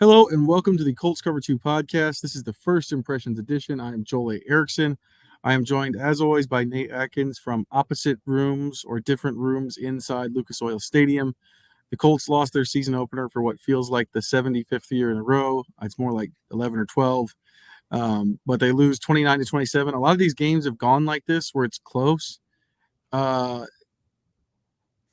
Hello and welcome to the Colts Cover-2 Podcast. This is the first impressions edition. I am Joel A. Erickson. I am joined, as always, by Nate Atkins from opposite rooms or different rooms inside Lucas Oil Stadium. The Colts lost their season opener for what feels like the 75th year in a row. It's more like 11 or 12, but they lose 29-27. A lot of these games have gone like this where it's close. In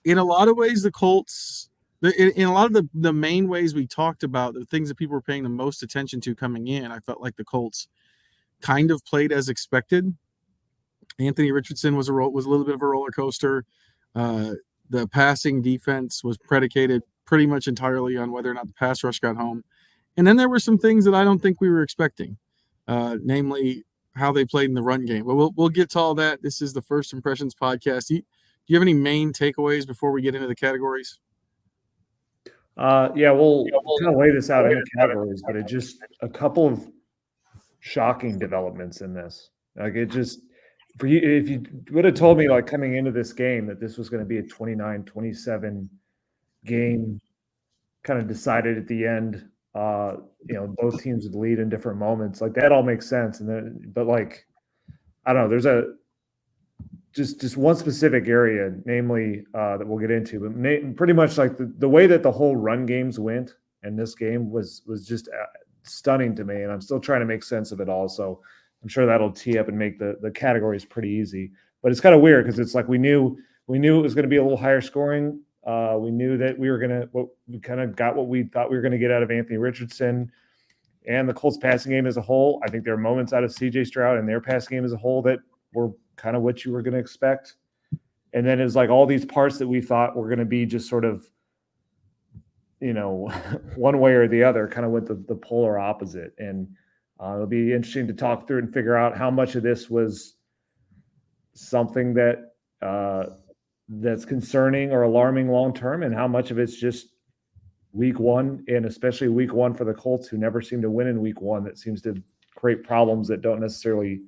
a lot of ways, the Colts... In a lot of the main ways we talked about, the things that people were paying the most attention to coming in, I felt like the Colts kind of played as expected. Anthony Richardson was a little bit of a roller coaster. The passing defense was predicated pretty much entirely on whether or not the pass rush got home. And then there were some things that I don't think we were expecting, namely how they played in the run game. But we'll get to all that. This is the First Impressions Podcast. Do you have any main takeaways before we get into the categories? We'll kind of lay this out in the categories, but it just a couple of shocking developments in this. Like it just, for you, if you would have told me like coming into this game that this was going to be a 29-27 game, kind of decided at the end, both teams would lead in different moments. Like that all makes sense. And then, but like, I don't know, there's just one specific area, namely that we'll get into, but pretty much like the way that the whole run games went in this game was just stunning to me, and I'm still trying to make sense of it all. So I'm sure that'll tee up and make the categories pretty easy. But it's kind of weird because it's like we knew it was going to be a little higher scoring. We knew that we kind of got what we thought we were going to get out of Anthony Richardson and the Colts passing game as a whole. I think there are moments out of C.J. Stroud and their passing game as a whole that were kind of what you were going to expect. And then it's like all these parts that we thought were going to be just sort of, one way or the other kind of went the polar opposite. And it'll be interesting to talk through and figure out how much of this was something that that's concerning or alarming long-term, and how much of it's just week one, and especially week one for the Colts, who never seem to win in week one, that seems to create problems that don't necessarily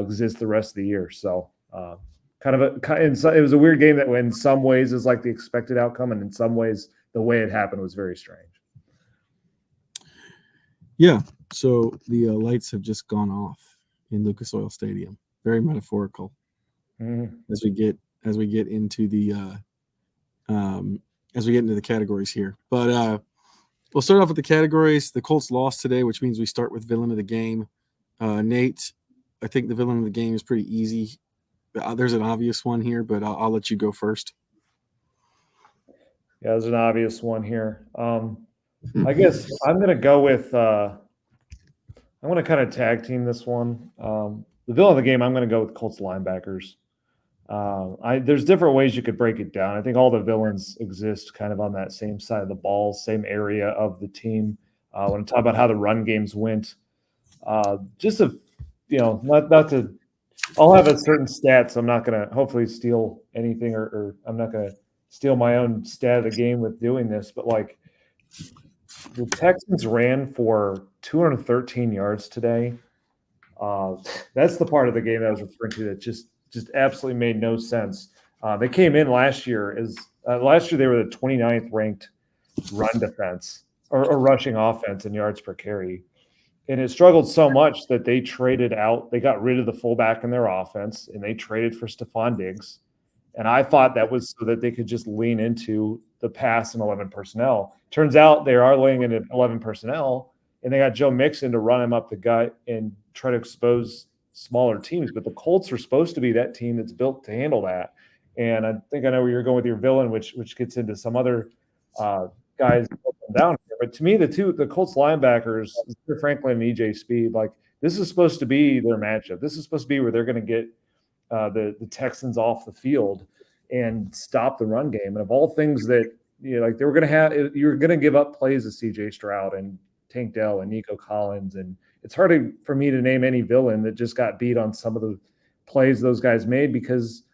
exist the rest of the year. So it was a weird game that in some ways is like the expected outcome, and in some ways the way it happened was very strange. Yeah, so the lights have just gone off in Lucas Oil Stadium. Very metaphorical. As we get into the categories here. But we'll start off with the categories. The Colts lost today, which means we start with villain of the game. Nate, I think the villain of the game is pretty easy. There's an obvious one here, but I'll let you go first. Yeah, there's an obvious one here. I guess I'm going to go with I'm going to kind of tag team this one. The villain of the game, I'm going to go with Colts linebackers. There's different ways you could break it down. I think all the villains exist kind of on that same side of the ball, same area of the team. When I talk about how the run games went, not to, I'll have a certain stat, so I'm not going to hopefully steal anything, or I'm not going to steal my own stat of the game with doing this, but like the Texans ran for 213 yards today. That's the part of the game that I was referring to that just absolutely made no sense. They came in last year they were the 29th ranked run defense or rushing offense in yards per carry. And it struggled so much that they got rid of the fullback in their offense, and they traded for Stephon Diggs. And I thought that was so that they could just lean into the pass and 11 personnel. Turns out they are laying into 11 personnel, and they got Joe Mixon to run him up the gut and try to expose smaller teams. But the Colts are supposed to be that team that's built to handle that. And I think I know where you're going with your villain, which gets into some other guys down here. But to me, the Colts linebackers, Franklin and EJ Speed, like this is supposed to be their matchup. This is supposed to be where they're going to get the Texans off the field and stop the run game. And of all things that they were going to have, you're going to give up plays to C.J. Stroud and Tank Dell and Nico Collins, and it's hard for me to name any villain that just got beat on some of the plays those guys made, because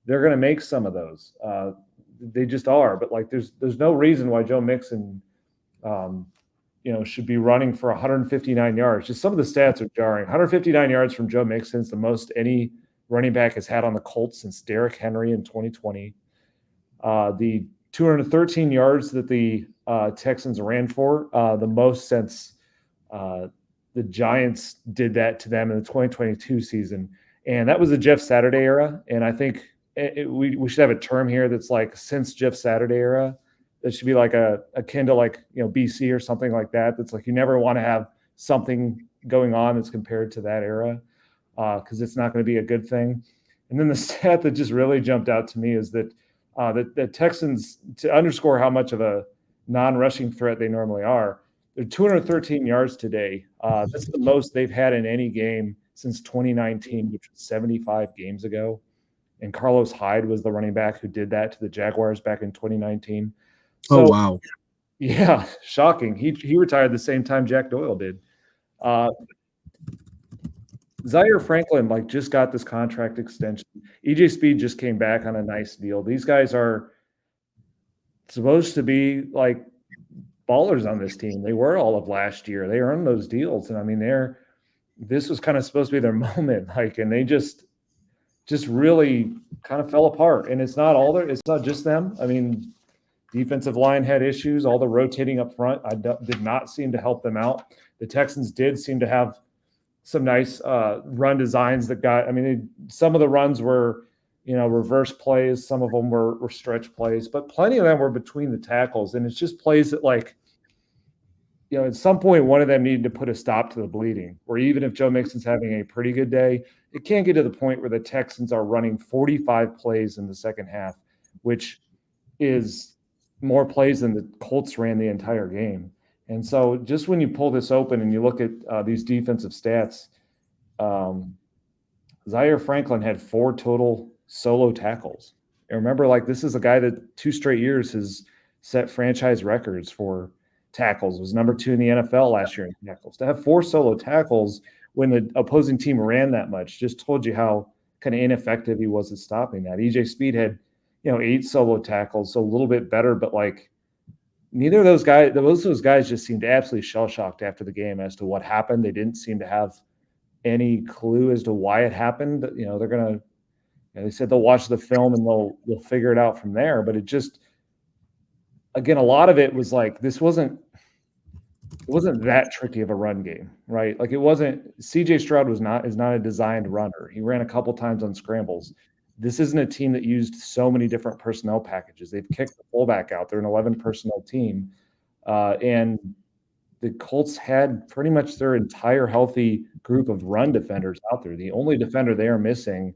they're going to make some of those. They just are. But like, there's no reason why Joe Mixon, should be running for 159 yards. Just some of the stats are jarring. 159 yards from Joe Mixon is the most any running back has had on the Colts since Derrick Henry in 2020. The 213 yards that the Texans ran for, the most since the Giants did that to them in the 2022 season. And that was the Jeff Saturday era. And I think we should have a term here that's like since Jeff Saturday era. That should be like akin to like, BC or something like that. That's like you never want to have something going on that's compared to that era because it's not going to be a good thing. And then the stat that just really jumped out to me is that the Texans, to underscore how much of a non-rushing threat they normally are, they're 213 yards today. That's the most they've had in any game since 2019, which was 75 games ago. And Carlos Hyde was the running back who did that to the Jaguars back in 2019. So, Oh, wow. Yeah, shocking. He retired the same time Jack Doyle did. Zaire Franklin just got this contract extension. EJ Speed just came back on a nice deal. These guys are supposed to be like ballers on this team. They were all of last year. They earned those deals, and I mean, this was kind of supposed to be their moment. And they just really kind of fell apart. And it's not just them. I mean, defensive line had issues. All the rotating up front did not seem to help them out. The Texans did seem to have some nice run designs some of the runs were, reverse plays. Some of them were stretch plays, but plenty of them were between the tackles. And it's just plays that at some point, one of them needed to put a stop to the bleeding, or even if Joe Mixon's having a pretty good day, it can't get to the point where the Texans are running 45 plays in the second half, which is more plays than the Colts ran the entire game. And so just when you pull this open and you look at these defensive stats, Zaire Franklin had 4 total solo tackles. And remember, this is a guy that 2 straight years has set franchise records for tackles, was number 2 in the NFL last year in tackles. To have 4 solo tackles when the opposing team ran that much just told you how kind of ineffective he was at stopping that. EJ Speed had, 8 solo tackles, so a little bit better, but neither of those guys just seemed absolutely shell-shocked after the game as to what happened. They didn't seem to have any clue as to why it happened. They're going to, they said they'll watch the film and they'll figure it out from there. But it just, again, a lot of it was this wasn't that tricky of a run game, right? It wasn't. CJ Stroud is not a designed runner. He ran a couple times on scrambles. This isn't a team that used so many different personnel packages. They've kicked the fullback out. They're an 11 personnel team, and the Colts had pretty much their entire healthy group of run defenders out there. The only defender they are missing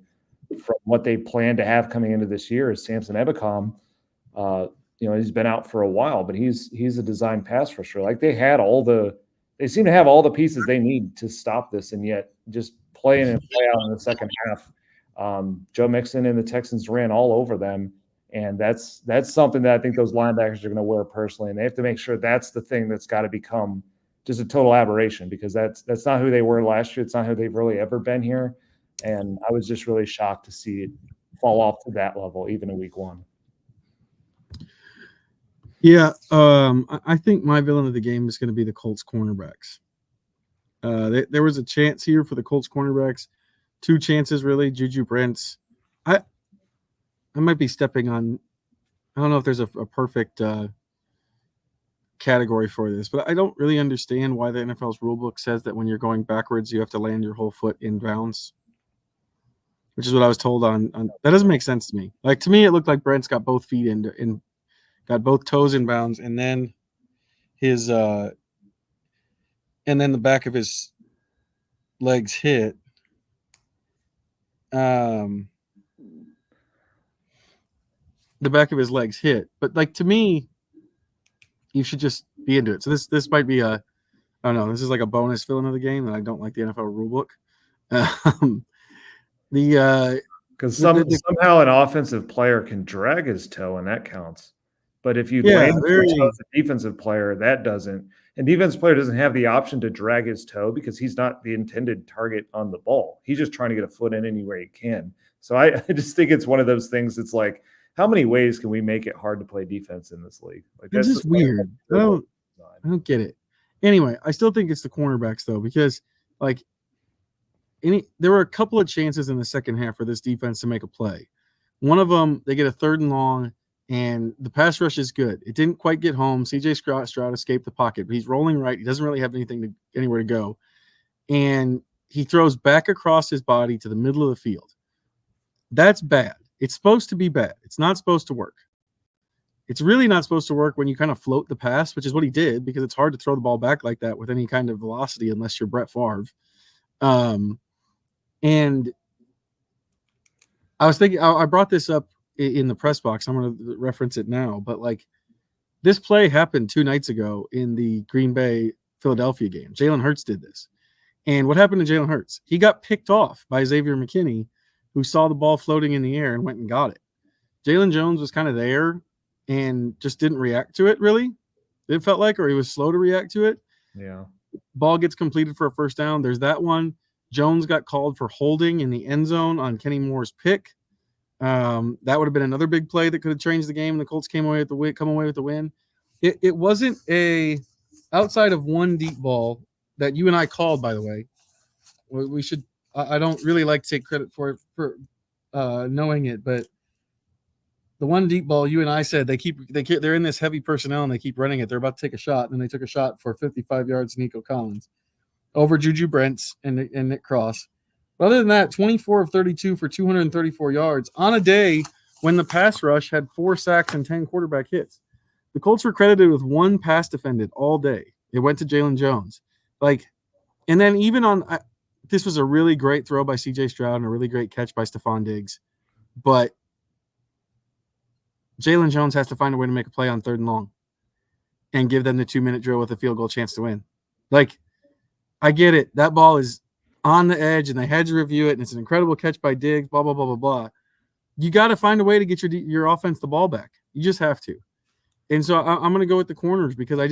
from what they plan to have coming into this year is Samson Ebukam. He's been out for a while, but he's a design pass rusher. They seem to have all the pieces they need to stop this, and yet just play in and play out in the second half. Joe Mixon and the Texans ran all over them, and that's something that I think those linebackers are going to wear personally, and they have to make sure that's the thing that's got to become just a total aberration, because that's not who they were last year. It's not who they've really ever been here, and I was just really shocked to see it fall off to that level, even in week 1. Yeah, I think my villain of the game is going to be the Colts cornerbacks. There was a chance here for the Colts cornerbacks. 2 chances, really. Juju Brents. I might be stepping on. I don't know if there's a perfect category for this, but I don't really understand why the NFL's rulebook says that when you're going backwards, you have to land your whole foot in bounds, which is what I was told on. That doesn't make sense to me. To me, it looked like Brent's got both feet got both toes in bounds, and then his and then the back of his legs hit. The back of his legs hit, but to me, you should just be into it. So this might be I don't know. This is like a bonus villain of the game, and I don't like the NFL rulebook. Because somehow an offensive player can drag his toe, and that counts. But if you land your toe as a defensive player, that doesn't. And defensive player doesn't have the option to drag his toe because he's not the intended target on the ball. He's just trying to get a foot in anywhere he can. So I just think it's one of those things that's how many ways can we make it hard to play defense in this league? That's just weird. I don't get it. Anyway, I still think it's the cornerbacks, though, because there were a couple of chances in the second half for this defense to make a play. One of them, they get a 3rd and long. and the pass rush is good. It didn't quite get home. C.J. Stroud escaped the pocket, but he's rolling right. He doesn't really have anywhere to go, and he throws back across his body to the middle of the field. That's bad. It's supposed to be bad. It's not supposed to work. It's really not supposed to work when you kind of float the pass, which is what he did, because it's hard to throw the ball back like that with any kind of velocity unless you're Brett Favre. And I was thinking, I brought this up in the press box. I'm going to reference it now, but like this play happened 2 nights ago in the Green Bay Philadelphia game. Jalen Hurts did this. And what happened to Jalen Hurts? He got picked off by Xavier McKinney, who saw the ball floating in the air and went and got it. Jalen Jones was kind of there and just didn't react to it, really. It felt like, or he was slow to react to it. Yeah. Ball gets completed for a first down. There's that one. Jones got called for holding in the end zone on Kenny Moore's pick. That would have been another big play that could have changed the game. The Colts come away with the win. It wasn't outside of one deep ball that you and I called, by the way. We should. I don't really like to take credit for knowing it, but the one deep ball you and I said they're in this heavy personnel and they keep running it. They're about to take a shot, and then they took a shot for 55 yards. Nico Collins over Juju Brents and Nick Cross. But other than that, 24 of 32 for 234 yards on a day when the pass rush had 4 sacks and 10 quarterback hits. The Colts were credited with 1 pass defended all day. It went to Jalen Jones. And then even this was a really great throw by C.J. Stroud and a really great catch by Stephon Diggs. But Jalen Jones has to find a way to make a play on 3rd and long and give them the 2-minute drill with a field goal chance to win. I get it. That ball is on the edge, and they had to review it, and it's an incredible catch by Diggs, blah, blah, blah, blah, blah. You got to find a way to get your offense the ball back. You just have to. And so I'm going to go with the corners because they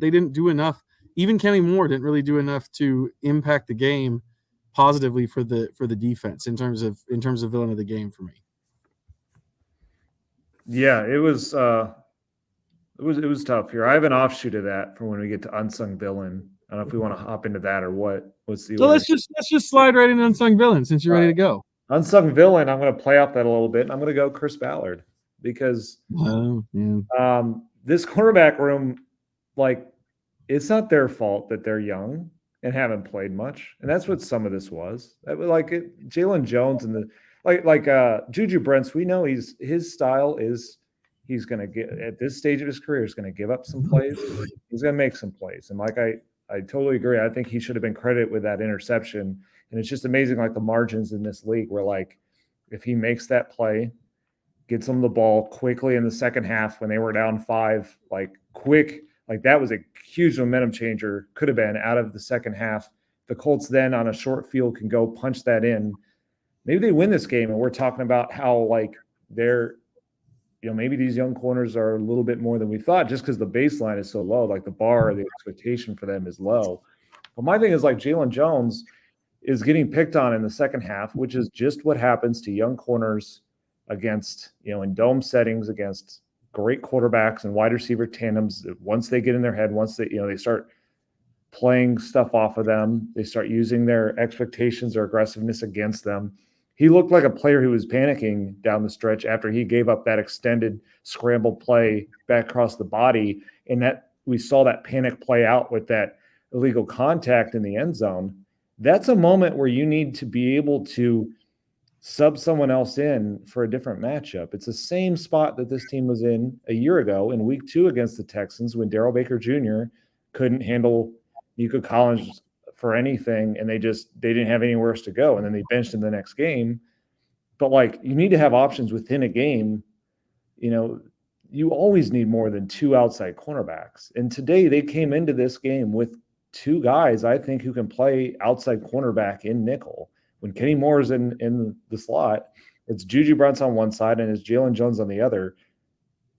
didn't do enough. Even Kenny Moore didn't really do enough to impact the game positively for the defense in terms of villain of the game for me. Yeah, it was tough here. I have an offshoot of that for when we get to Unsung Villain. I don't know if we want to hop into that or what. So let's just slide right into Unsung Villain since you're ready to go. Unsung Villain, I'm going to play off that a little bit. I'm going to go Chris Ballard because this cornerback room, it's not their fault that they're young and haven't played much, and that's what some of this was. Jalen Jones and Juju Brents, we know his style is he's going to get at this stage of his career is going to give up some plays. He's going to make some plays, and I totally agree. I think he should have been credited with that interception, and it's just amazing the margins in this league where if he makes that play, gets them the ball quickly in the second half when they were down 5, that was a huge momentum changer, could have been out of the second half. The Colts then on a short field can go punch that in. Maybe they win this game, and we're talking about how they're, maybe these young corners are a little bit more than we thought just because the baseline is so low. The bar, the expectation for them is low. But my thing is Jalen Jones is getting picked on in the second half, which is just what happens to young corners against, in dome settings against great quarterbacks and wide receiver tandems. Once they get in their head, once they start playing stuff off of them, they start using their expectations or aggressiveness against them. He looked like a player who was panicking down the stretch after he gave up that extended scramble play back across the body. And that we saw that panic play out with that illegal contact in the end zone. That's a moment where you need to be able to sub someone else in for a different matchup. It's the same spot that this team was in a year ago in week 2 against the Texans when Darrell Baker Jr. couldn't handle Nico Collins for anything, and they didn't have anywhere else to go, and then they benched him the next game. But you need to have options within a game. You always need more than 2 outside cornerbacks. And today they came into this game with 2 guys, I think, who can play outside cornerback in nickel. When Kenny Moore is in the slot, it's Juju Brents on one side and it's Jalen Jones on the other.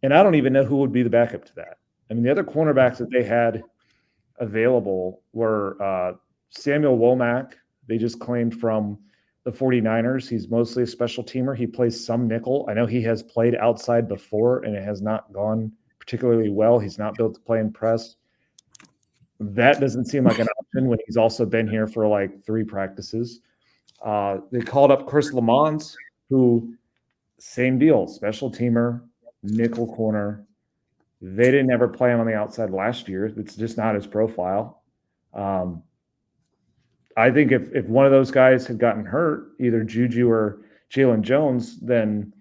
And I don't even know who would be the backup to that. I mean, the other cornerbacks that they had available were Samuel Womack. They just claimed from the 49ers. He's mostly a special teamer. He plays some nickel. I know he has played outside before, and it has not gone particularly well. He's not built to play in press. That doesn't seem like an option when he's also been here for 3 practices. They called up Chris Lamont, who, same deal, special teamer, nickel corner. They didn't ever play him on the outside last year. It's just not his profile. I think if one of those guys had gotten hurt, either Juju or Jalen Jones, then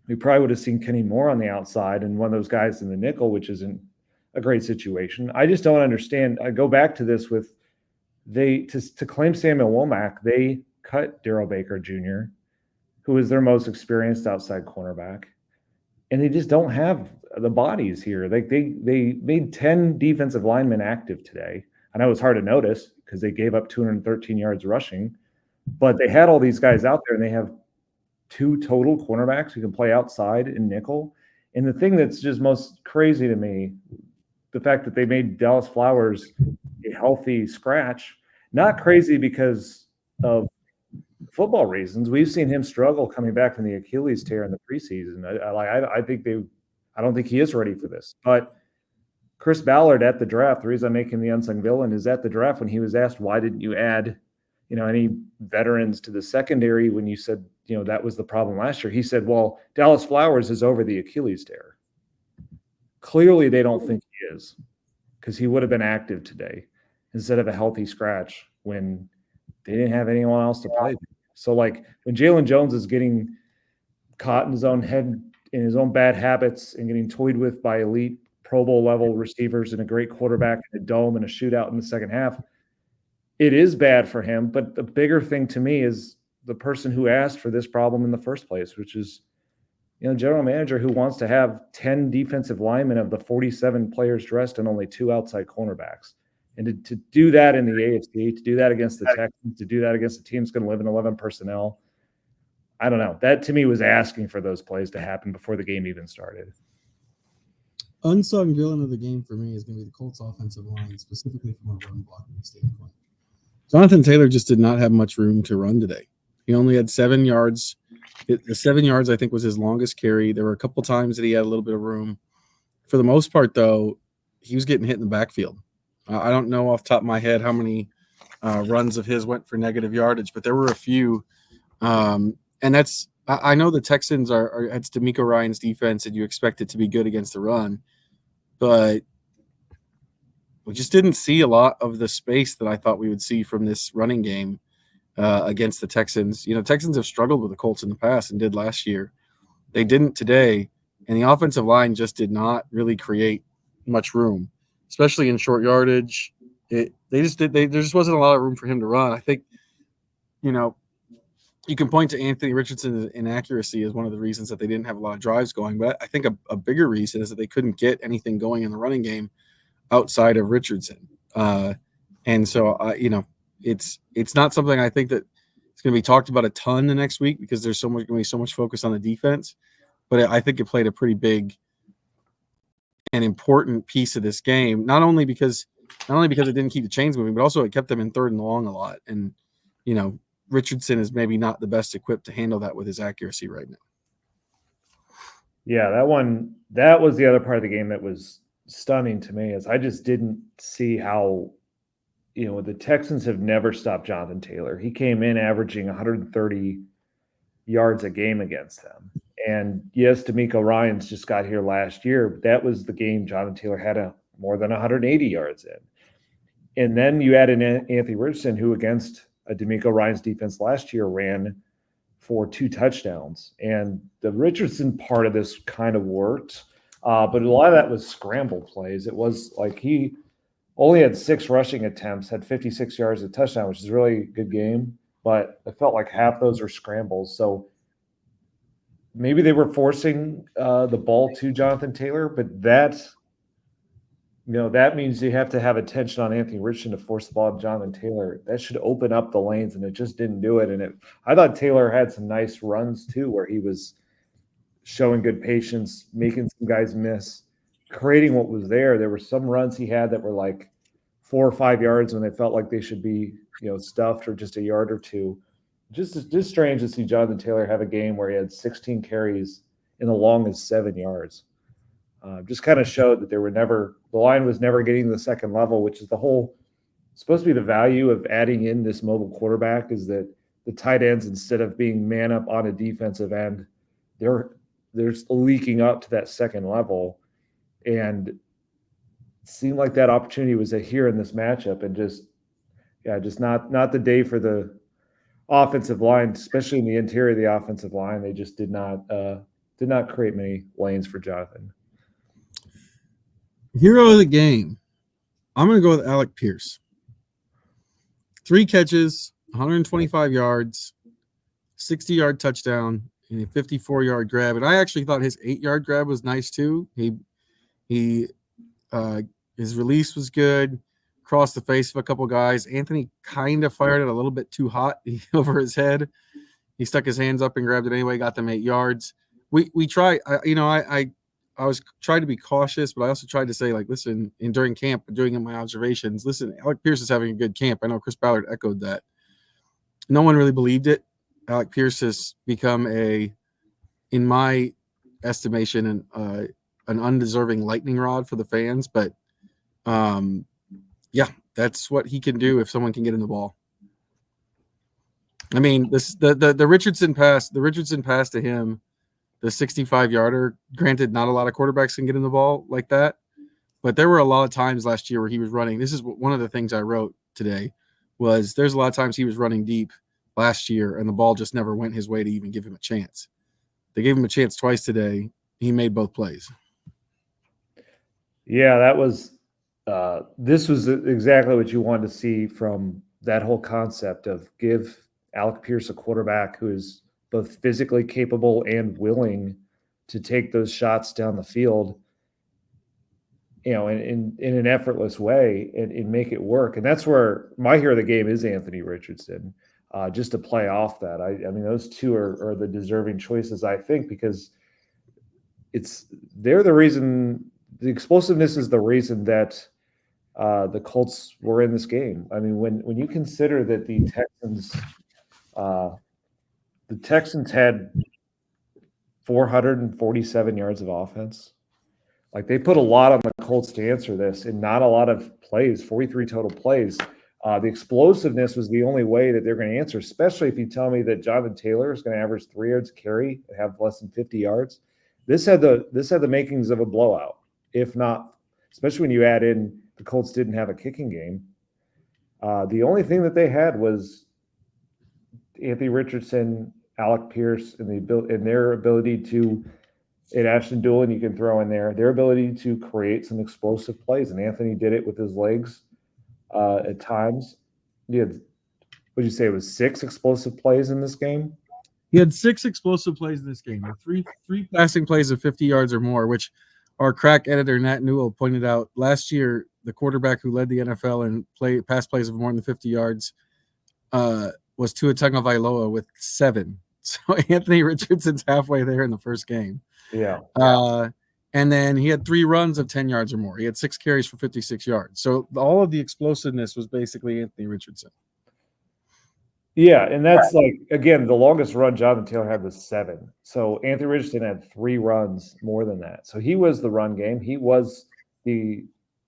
we probably would have seen Kenny Moore on the outside and one of those guys in the nickel, which isn't a great situation. I just don't understand. I go back to this with to claim Samuel Womack, they cut Darrell Baker Jr., who is their most experienced outside cornerback, and they just don't have the bodies here. Like they made 10 defensive linemen active today. I know it's hard to notice because they gave up 213 yards rushing, but they had all these guys out there, and they have 2 total cornerbacks who can play outside in nickel. And the thing that's just most crazy to me, the fact that they made Dallas Flowers a healthy scratch, not crazy because of football reasons. We've seen him struggle coming back from the Achilles tear in the preseason. I don't think he is ready for this. But Chris Ballard at the draft, the reason I'm making the unsung villain is at the draft when he was asked, why didn't you add, any veterans to the secondary when you said, that was the problem last year? He said, well, Dallas Flowers is over the Achilles tear. Clearly they don't think he is, because he would have been active today instead of a healthy scratch when they didn't have anyone else to play. So like when Jalen Jones is getting caught in his own head, in his own bad habits, and getting toyed with by elite Pro Bowl level receivers and a great quarterback in a dome and a shootout in the second half, it is bad for him. But the bigger thing to me is the person who asked for this problem in the first place, which is, general manager who wants to have 10 defensive linemen of the 47 players dressed and only 2 outside cornerbacks. And to do that in the AFC, to do that against the Texans, to do that against a team that's going to live in 11 personnel, I don't know. That to me was asking for those plays to happen before the game even started. Unsung villain of the game for me is going to be the Colts offensive line, specifically from a run blocking standpoint. Jonathan Taylor just did not have much room to run today. He only had 7 yards. The 7 yards, I think, was his longest carry. There were a couple times that he had a little bit of room. For the most part, though, he was getting hit in the backfield. I don't know off the top of my head how many runs of his went for negative yardage, but there were a few. And that's – I know the Texans it's DeMeco Ryans' defense, and you expect it to be good against the run, but we just didn't see a lot of the space that I thought we would see from this running game against the Texans. Texans have struggled with the Colts in the past and did last year. They didn't today, and the offensive line just did not really create much room, especially in short yardage. There just wasn't a lot of room for him to run. I think, you can point to Anthony Richardson's inaccuracy as one of the reasons that they didn't have a lot of drives going, but I think a bigger reason is that they couldn't get anything going in the running game outside of Richardson. And so, it's not something I think that it's going to be talked about a ton the next week because there's going to be so much focus on the defense. But I think it played a pretty big and important piece of this game, not only because it didn't keep the chains moving, but also it kept them in third and long a lot. And, Richardson is maybe not the best equipped to handle that with his accuracy right now. Yeah, that was the other part of the game that was stunning to me, is I just didn't see how, the Texans have never stopped Jonathan Taylor. He came in averaging 130 yards a game against them. And yes, DeMeco Ryans just got here last year, but that was the game Jonathan Taylor had more than 180 yards in. And then you add in Anthony Richardson, who against a DeMeco Ryans defense last year ran for 2 touchdowns. And the Richardson part of this kind of worked, but a lot of that was scramble plays. It was like he only had 6 rushing attempts, had 56 yards, a touchdown, which is a really good game. But I felt like half those were scrambles. So maybe they were forcing the ball to Jonathan Taylor, but that means you have to have attention on Anthony Richardson to force the ball to Jonathan Taylor. That should open up the lanes, and it just didn't do it. And I thought Taylor had some nice runs too, where he was showing good patience, making some guys miss, creating what was there. There were some runs he had that were like 4 or 5 yards when they felt like they should be, stuffed, or just a yard or two. Just strange to see Jonathan Taylor have a game where he had 16 carries and the long is 7 yards. Just kind of showed that the line was never getting to the second level, which is supposed to be the value of adding in this mobile quarterback, is that the tight ends, instead of being man up on a defensive end, they're there's leaking up to that second level, and it seemed like that opportunity was here in this matchup, and just not the day for the offensive line, especially in the interior of the offensive line. They just did not create many lanes for Jonathan. Hero of the game, I'm going to go with Alec Pierce. 3 catches, 125 yards, 60-yard touchdown, and a 54-yard grab. And I actually thought his 8-yard grab was nice too. His release was good, crossed the face of a couple guys. Anthony kind of fired it a little bit too hot over his head. He stuck his hands up and grabbed it anyway, got them 8 yards. We try, I was trying to be cautious, but I also tried to say, like, listen, and during camp, doing my observations, listen, Alec Pierce is having a good camp. I know Chris Ballard echoed that. No one really believed it. Alec Pierce has become in my estimation, an undeserving lightning rod for the fans. But, that's what he can do if someone can get in the ball. I mean, the Richardson pass to him, the 65-yarder, granted, not a lot of quarterbacks can get in the ball like that, but there were a lot of times last year where he was running. This is one of the things I wrote today, was there's a lot of times he was running deep last year and the ball just never went his way to even give him a chance. They gave him a chance twice today. He made both plays. Yeah, that was this was exactly what you wanted to see from that whole concept of give Alec Pierce a quarterback who is both physically capable and willing to take those shots down the field, in an effortless way and make it work. And that's where my hero of the game is Anthony Richardson, just to play off that. I mean, those two are the deserving choices, I think, because they're the reason. The explosiveness is the reason that the Colts were in this game. I mean, when you consider that the Texans had 447 yards of offense. Like, they put a lot on the Colts to answer this, and not a lot of plays, 43 total plays. The explosiveness was the only way that they're going to answer, especially if you tell me that Jonathan Taylor is going to average 3 yards carry and have less than 50 yards. This had the makings of a blowout, if not, especially when you add in the Colts didn't have a kicking game. The only thing that they had was Anthony Richardson, Alec Pierce, and their ability to, and Ashton Doolin you can throw in there, their ability to create some explosive plays. And Anthony did it with his legs at times. He had, what did you say, it was 6 explosive plays in this game? He had 6 explosive plays in this game. Three passing plays of 50 yards or more, which our crack editor, Nat Newell, pointed out last year, the quarterback who led the NFL in pass plays of more than 50 yards was Tua Tagovailoa with 7. So Anthony Richardson's halfway there in the first game. Yeah. And then he had 3 runs of 10 yards or more. He had 6 carries for 56 yards. So all of the explosiveness was basically Anthony Richardson. Yeah, and that's like, again, the longest run Jonathan Taylor had was 7. So Anthony Richardson had 3 runs more than that. So he was the run game. He was the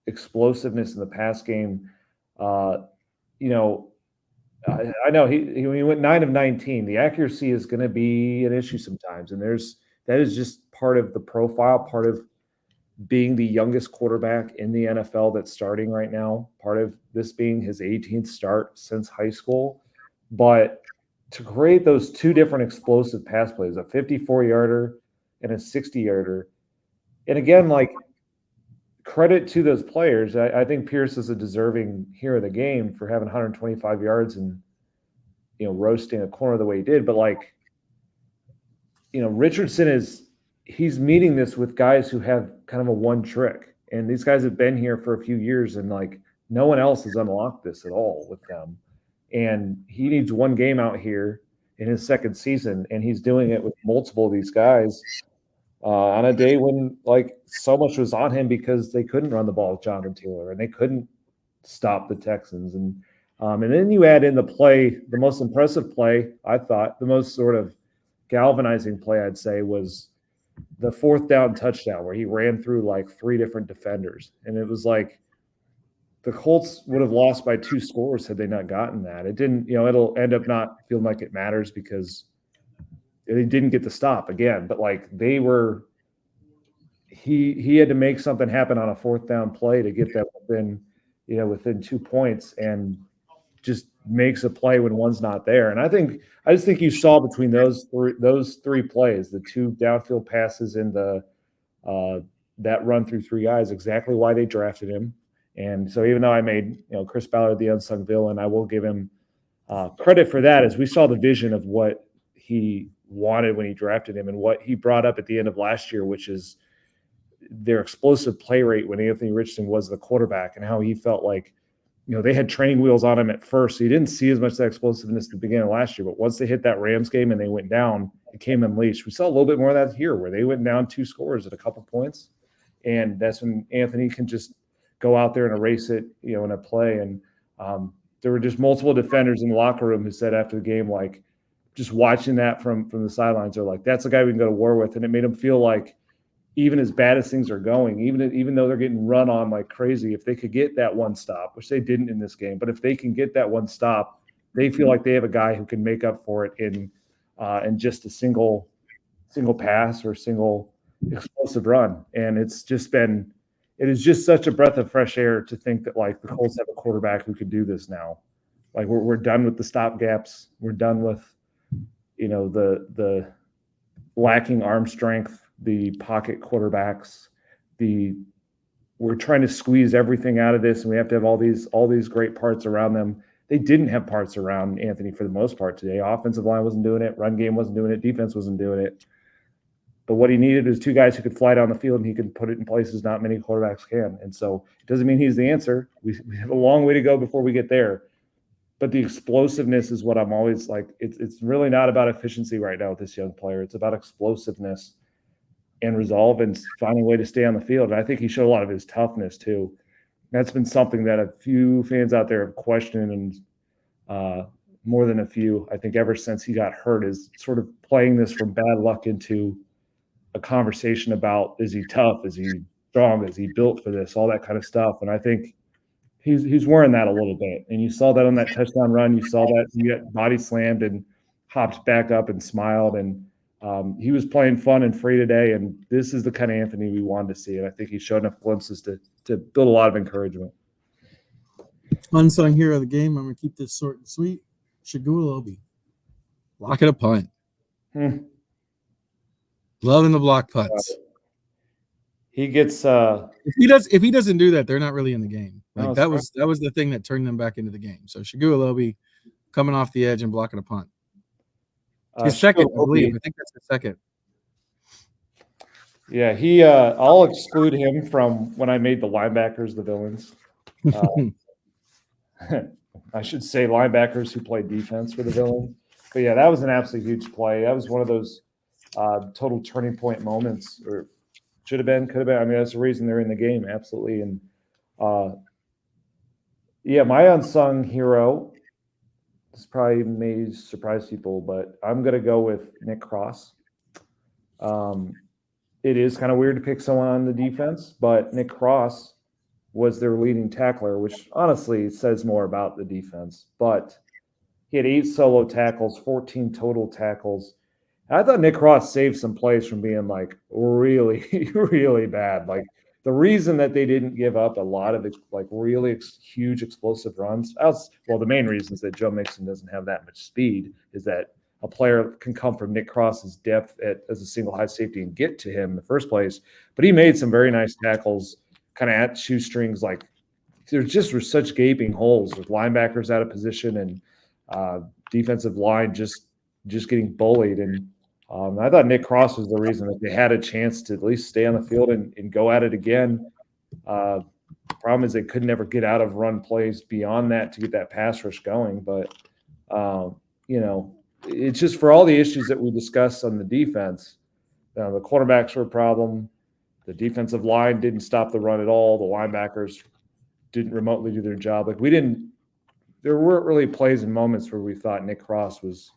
explosiveness in the pass game. I know he went 9 of 19. The accuracy is going to be an issue sometimes, and that is just part of the profile, part of being the youngest quarterback in the NFL that's starting right now, part of this being his 18th start since high school. But to create those 2 different explosive pass plays, a 54-yarder and a 60-yarder, and again, like, credit to those players. I think Pierce is a deserving hero of the game for having 125 yards and, roasting a corner the way he did. But, like, Richardson he's meeting this with guys who have kind of a one trick. And these guys have been here for a few years, and, like, no one else has unlocked this at all with them. And he needs one game out here in his second season, and he's doing it with multiple of these guys on a day when, like, so much was on him because they couldn't run the ball with Jonathan Taylor and they couldn't stop the Texans. And then you add in the most impressive play, I thought, the most sort of galvanizing play, I'd say, was the 4th down touchdown where he ran through like 3 different defenders. And it was like the Colts would have lost by 2 scores had they not gotten that. It didn't, it'll end up not feeling like it matters because They didn't get the stop again, but like they were. He had to make something happen on a 4th down play to get that within 2 points, and just makes a play when one's not there. And I just think you saw between those three plays, the 2 downfield passes and that run through 3 guys, exactly why they drafted him. And so even though I made Chris Ballard the unsung villain, I will give him credit for that, as we saw the vision of what he wanted when he drafted him and what he brought up at the end of last year, which is their explosive play rate when Anthony Richardson was the quarterback, and how he felt like, they had training wheels on him at first. So you didn't see as much of that explosiveness at the beginning of last year, but once they hit that Rams game and they went down, it came unleashed. We saw a little bit more of that here, where they went down 2 scores at a couple points. And that's when Anthony can just go out there and erase it, in a play. And there were just multiple defenders in the locker room who said after the game, like, just watching that from the sidelines, they're like, that's a guy we can go to war with. And it made them feel like, even as bad as things are going, even though they're getting run on like crazy, if they could get that one stop, which they didn't in this game, but if they can get that one stop, they feel like they have a guy who can make up for it in just a single pass or single explosive run. And it is just such a breath of fresh air to think that like the Colts have a quarterback who could do this now. Like we're done with the stop gaps. We're done with, the lacking arm strength, the pocket quarterbacks, we're trying to squeeze everything out of this, and we have to have all these great parts around them. They didn't have parts around Anthony for the most part today. Offensive line wasn't doing it, run game wasn't doing it, defense wasn't doing it. But what he needed was 2 guys who could fly down the field, and he could put it in places not many quarterbacks can. And so it doesn't mean he's the answer. We have a long way to go before we get there. But the explosiveness is what I'm always like. It's really not about efficiency right now with this young player. It's about explosiveness and resolve and finding a way to stay on the field. And I think he showed a lot of his toughness too. That's been something that a few fans out there have questioned, and more than a few, I think, ever since he got hurt, is sort of playing this from bad luck into a conversation about, is he tough? Is he strong? Is he built for this? All that kind of stuff. And I think he's wearing that a little bit. And you saw that on that touchdown run. You saw that he got body slammed and hopped back up and smiled. And he was playing fun and free today, and this is the kind of Anthony we wanted to see. And I think he showed enough glimpses to build a lot of encouragement. Unsung hero of the game. I'm going to keep this short and sweet. Shagulobi. Block it a punt. Loving the block punts. He gets if he doesn't do that, they're not really in the game. Like that was the thing that turned them back into the game. So Shagulobi coming off the edge and blocking a punt. His second, I believe. I think that's the second. Yeah, I'll exclude him from when I made the linebackers the villains. I should say linebackers who play defense were the villains. But yeah, that was an absolutely huge play. That was one of those total turning point moments, or should have been, could have been. I mean, that's the reason they're in the game, absolutely. And my unsung hero. This probably may surprise people, but I'm going to go with Nick Cross. It is kind of weird to pick someone on the defense, but Nick Cross was their leading tackler, which honestly says more about the defense. But he had 8 solo tackles, 14 total tackles. And I thought Nick Cross saved some plays from being like really, really bad. Like the reason that they didn't give up a lot of like really huge explosive runs, the main reason is that Joe Mixon doesn't have that much speed, is that a player can come from Nick Cross's depth as a single high safety and get to him in the first place. But he made some very nice tackles kind of at shoestrings. Like there just were such gaping holes with linebackers out of position and defensive line just getting bullied. And I thought Nick Cross was the reason that they had a chance to at least stay on the field and go at it again. Problem is they could never get out of run plays beyond that to get that pass rush going. But, it's just for all the issues that we discussed on the defense. The quarterbacks were a problem. The defensive line didn't stop the run at all. The linebackers didn't remotely do their job. There weren't really plays and moments where we thought Nick Cross was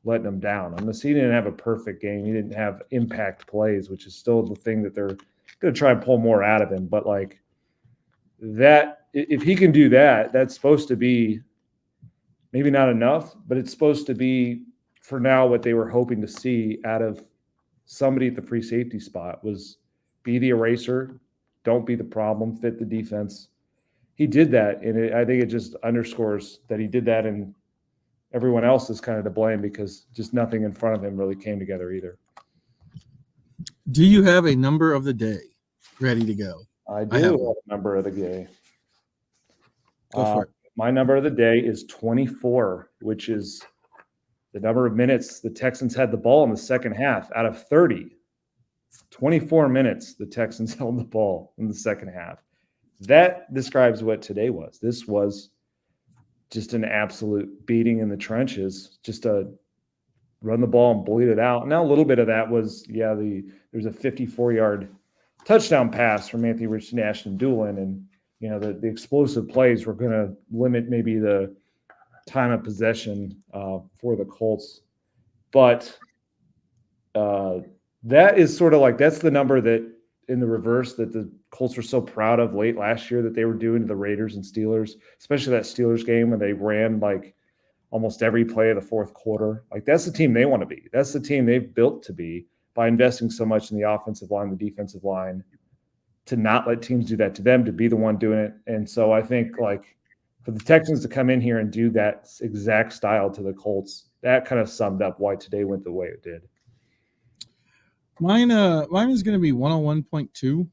letting them down. He didn't have a perfect game. He didn't have impact plays, which is still the thing that they're going to try and pull more out of him. But like that, if he can do that, that's supposed to be maybe not enough, but it's supposed to be for now, what they were hoping to see out of somebody at the free safety spot was be the eraser, don't be the problem, fit the defense. He did that, and I think it just underscores that he did that, and everyone else is kind of to blame because just nothing in front of him really came together either. Do you have a number of the day ready to go? I do have a number of the day. Go for it. My number of the day is 24, which is the number of minutes the Texans had the ball in the second half out of 30. 24 minutes the Texans held the ball in the second half. That describes what today was. This was just an absolute beating in the trenches, just a run the ball and bleed it out. Now, a little bit of that was, there's a 54-yard touchdown pass from Anthony Richardson, Ashton Doolin, and the explosive plays were going to limit maybe the time of possession for the Colts. But that is sort of like, that's the number that in the reverse that the Colts were so proud of late last year that they were doing to the Raiders and Steelers, especially that Steelers game when they ran like almost every play of the fourth quarter. Like, that's the team they want to be. That's the team they've built to be by investing so much in the offensive line, the defensive line, to not let teams do that to them, to be the one doing it. And so I think, like, for the Texans to come in here and do that exact style to the Colts, that kind of summed up why today went the way it did. Mine is going to be 101.2.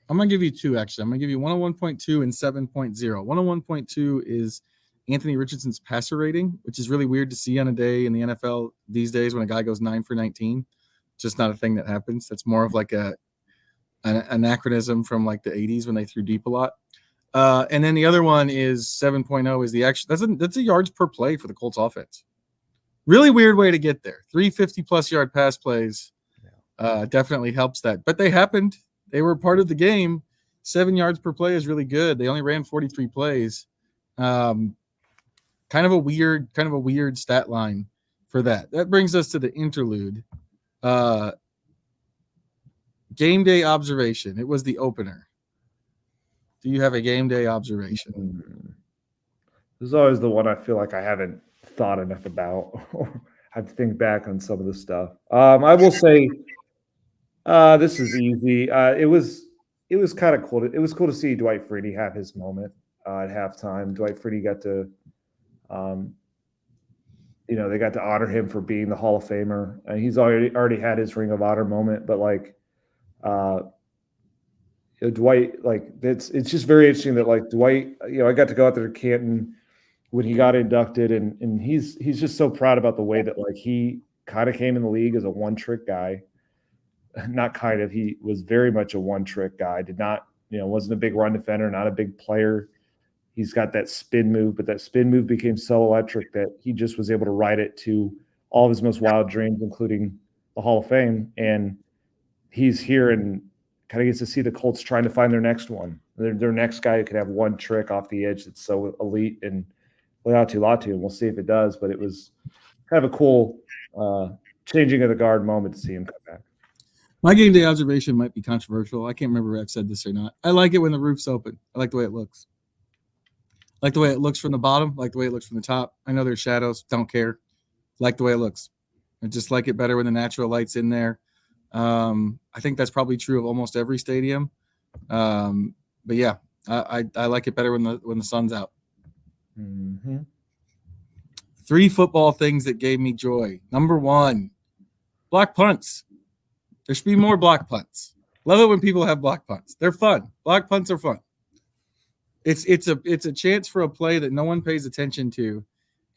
I'm going to give you two, actually. I'm going to give you 101.2 and 7.0. 101.2 is Anthony Richardson's passer rating, which is really weird to see on a day in the NFL these days when a guy goes 9 for 19. Just not a thing that happens. That's more of like an anachronism from like the 80s when they threw deep a lot. And then the other one is 7.0 is the actual. That's a yards per play for the Colts offense. Really weird way to get there. 350-plus yard pass plays definitely helps that. But they happened. They were part of the game. 7 yards per play is really good. They only ran 43 plays. Kind of a weird stat line for that. That brings us to the interlude. Game day observation. It was the opener. Do you have a game day observation? This is always the one I feel like I haven't thought enough about. I have to think back on some of the stuff. I will say this is easy. It was kind of cool. It was cool to see Dwight Freeney have his moment at halftime. Dwight Freeney got to, they got to honor him for being the Hall of Famer. And he's already had his Ring of Honor moment, but like, Dwight, like, it's just very interesting that, like, Dwight, I got to go out there to Canton when he got inducted, and he's just so proud about the way that, like, he kind of came in the league as a one-trick guy. Not kind of, he was very much a one-trick guy. Did not, wasn't a big run defender, not a big player. He's got that spin move, but that spin move became so electric that he just was able to ride it to all of his most wild dreams, including the Hall of Fame. And he's here and kind of gets to see the Colts trying to find their next one. Their next guy who could have one trick off the edge that's so elite, and Latu, and we'll see if it does. But it was kind of a cool changing of the guard moment to see him come back. My game day observation might be controversial. I can't remember if I've said this or not. I like it when the roof's open. I like the way it looks. I like the way it looks from the bottom. I like the way it looks from the top. I know there's shadows. Don't care. Like the way it looks. I just like it better when the natural light's in there. I think that's probably true of almost every stadium. But yeah, I like it better when the sun's out. Mm-hmm. 3 football things that gave me joy. Number 1, block punts. There should be more block punts. Love it when people have block punts. They're fun. Block punts are fun. It's a chance for a play that no one pays attention to,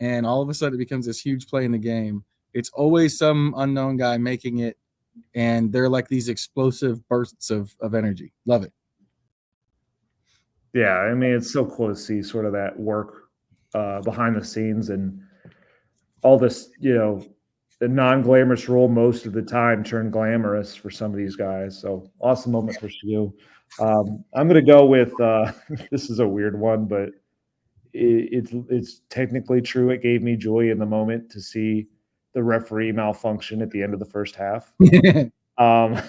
and all of a sudden it becomes this huge play in the game. It's always some unknown guy making it, and they're like these explosive bursts of energy. Love it. Yeah, I mean, it's so cool to see sort of that work behind the scenes and all this, the non-glamorous role most of the time turned glamorous for some of these guys. So awesome moment for Stu. I'm going to go with this is a weird one, but it's technically true. It gave me joy in the moment to see the referee malfunction at the end of the first half. I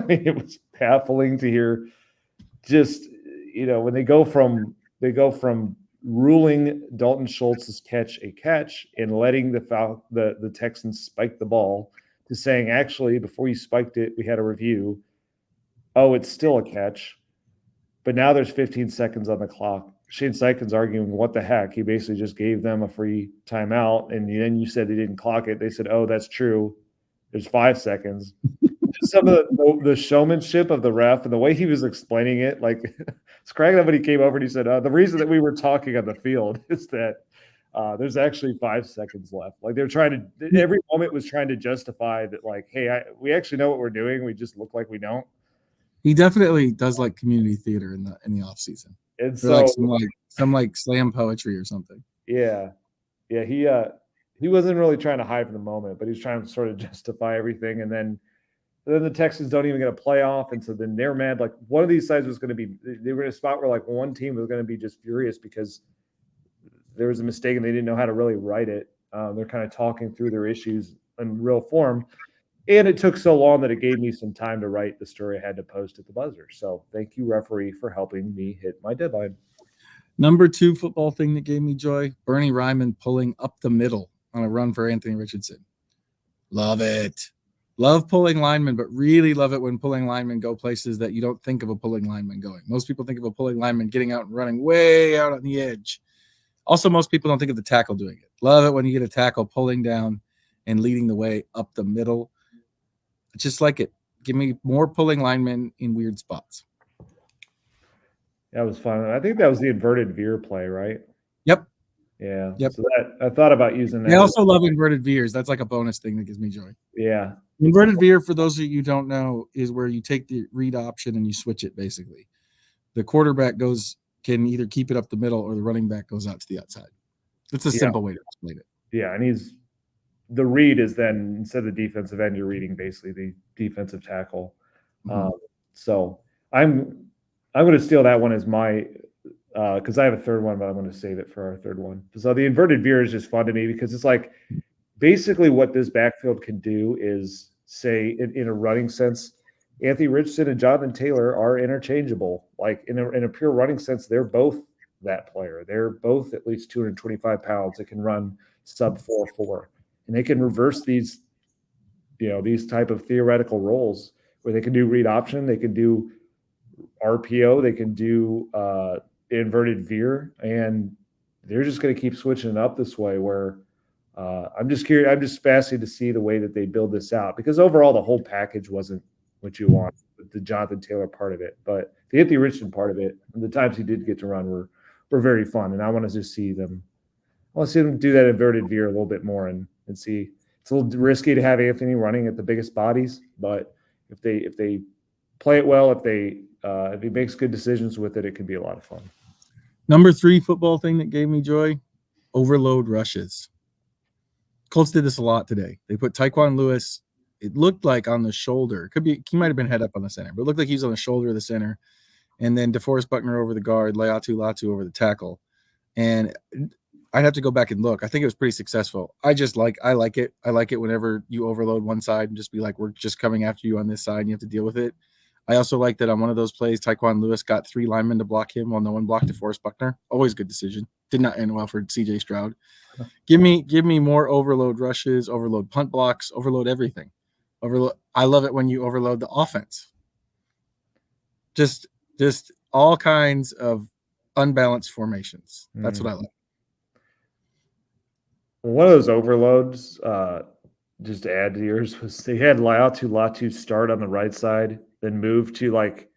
mean, it was baffling to hear just, when they go from ruling Dalton Schultz's catch a catch and letting the Texans spike the ball to saying, actually, before you spiked it, we had a review. Oh, it's still a catch. But now there's 15 seconds on the clock. Shane Steichen's arguing, what the heck? He basically just gave them a free timeout. And then you said they didn't clock it. They said, oh, that's true. There's 5 seconds. Some of the showmanship of the ref and the way he was explaining it, like it's cracking up when he came over and he said, the reason that we were talking on the field is that there's actually 5 seconds left. Like they're trying to, every moment was trying to justify that, like, hey, we actually know what we're doing. We just look like we don't. He definitely does like community theater in the off season. And so like some slam poetry or something. Yeah. He wasn't really trying to hide from the moment, but he's trying to sort of justify everything. And then the Texans don't even get a playoff, and so then they're mad. Like one of these sides was going to be, they were in a spot where like one team was going to be just furious because there was a mistake and they didn't know how to really write it. They're kind of talking through their issues in real form. And it took so long that it gave me some time to write the story I had to post at the buzzer. So thank you, referee, for helping me hit my deadline. Number 2 football thing that gave me joy, Bernie Ryman pulling up the middle on a run for Anthony Richardson. Love it. Love pulling linemen, but really love it when pulling linemen go places that you don't think of a pulling lineman going. Most people think of a pulling lineman getting out and running way out on the edge. Also, most people don't think of the tackle doing it. Love it when you get a tackle pulling down and leading the way up the middle. Just like it. Give me more pulling linemen in weird spots. That was fun. I think that was the inverted veer play, right? Yep. Yeah. Yep. So I thought about using that. I also love inverted veers. That's like a bonus thing that gives me joy. Yeah. Inverted veer, for those of you who don't know, is where you take the read option and you switch it, basically. The quarterback can either keep it up the middle or the running back goes out to the outside. It's a simple way to explain it. Yeah, and the read is then, instead of the defensive end, you're reading basically the defensive tackle. Mm-hmm. So I'm going to steal that one as my because I have a third one, but I'm going to save it for our third one. So the inverted veer is just fun to me because it's like basically what this backfield can do is say in a running sense, Anthony Richardson and Jonathan Taylor are interchangeable. Like in a pure running sense, they're both that player. They're both at least 225 pounds that can run sub 4.4. And they can reverse these type of theoretical roles where they can do read option, they can do RPO, they can do inverted veer, and they're just going to keep switching it up this way where I'm just curious. I'm just fascinated to see the way that they build this out because overall the whole package wasn't what you want, the Jonathan Taylor part of it. But the Anthony Richardson part of it, and the times he did get to run were very fun. And I want to just see them. I want to see them do that inverted veer a little bit more and see. It's a little risky to have Anthony running at the biggest bodies, but if they play it well, if he makes good decisions with it, it can be a lot of fun. Number 3 football thing that gave me joy, overload rushes. Colts did this a lot today. They put Tyquan Lewis, it looked like on the shoulder. It could be, he might have been head up on the center, but it looked like he was on the shoulder of the center. And then DeForest Buckner over the guard, Laiatu Latu over the tackle. And I'd have to go back and look. I think it was pretty successful. I like it. I like it whenever you overload one side and just be like, we're just coming after you on this side and you have to deal with it. I also like that on one of those plays, Tyquan Lewis got 3 linemen to block him while no one blocked DeForest Buckner. Always good decision. Did not end well for CJ Stroud. Give me more overload rushes, overload punt blocks, overload everything. I love it when you overload the offense. Just all kinds of unbalanced formations. That's what I like. One of those overloads, just to add to yours, was they had Laiatu Latu start on the right side, then move to like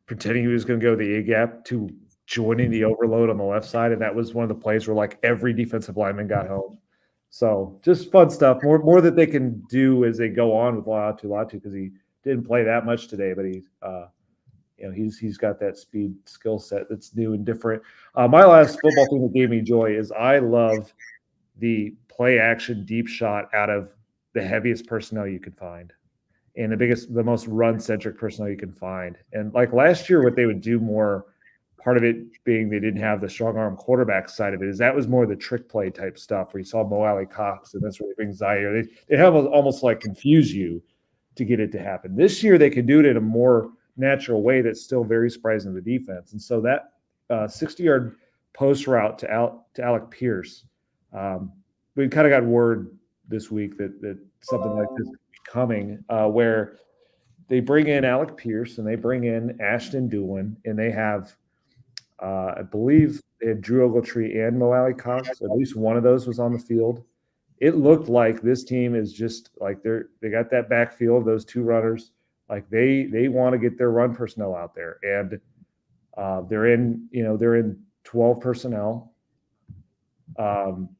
pretending he was going to go the A gap to joining the overload on the left side. And that was one of the plays where like every defensive lineman got home. So just fun stuff, more that they can do as they go on with Laiatu Latu because he didn't play that much today, but he's got that speed skill set that's new and different. My last football thing that gave me joy is I love the play action deep shot out of the heaviest personnel you could find and the most run centric personnel you can find. And like last year, what they would do more, part of it being they didn't have the strong arm quarterback side of it, is that was more the trick play type stuff where you saw Mo Alley Cox and that's where they bring Zaire. They have almost like confuse you to get it to happen. This year, they can do it in a more natural way that's still very surprising to the defense. And so that 60-yard post route to Alec Pierce. We kind of got word this week that something like this is coming, where they bring in Alec Pierce and they bring in Ashton Doolin, and they have, I believe, they had Drew Ogletree and Mo Alley Cox. At least one of those was on the field. It looked like this team is just like they got that backfield, those two runners. Like they want to get their run personnel out there, and they're in 12 personnel.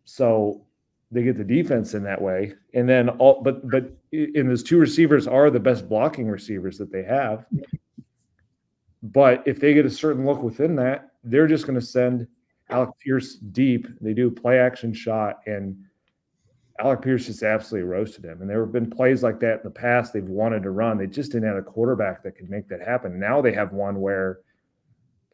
So they get the defense in that way, and then but in those two receivers are the best blocking receivers that they have. But if they get a certain look within that, they're just going to send Alec Pierce deep. They do a play action shot, and Alec Pierce just absolutely roasted him. And there have been plays like that in the past they've wanted to run. They just didn't have a quarterback that could make that happen. Now they have one where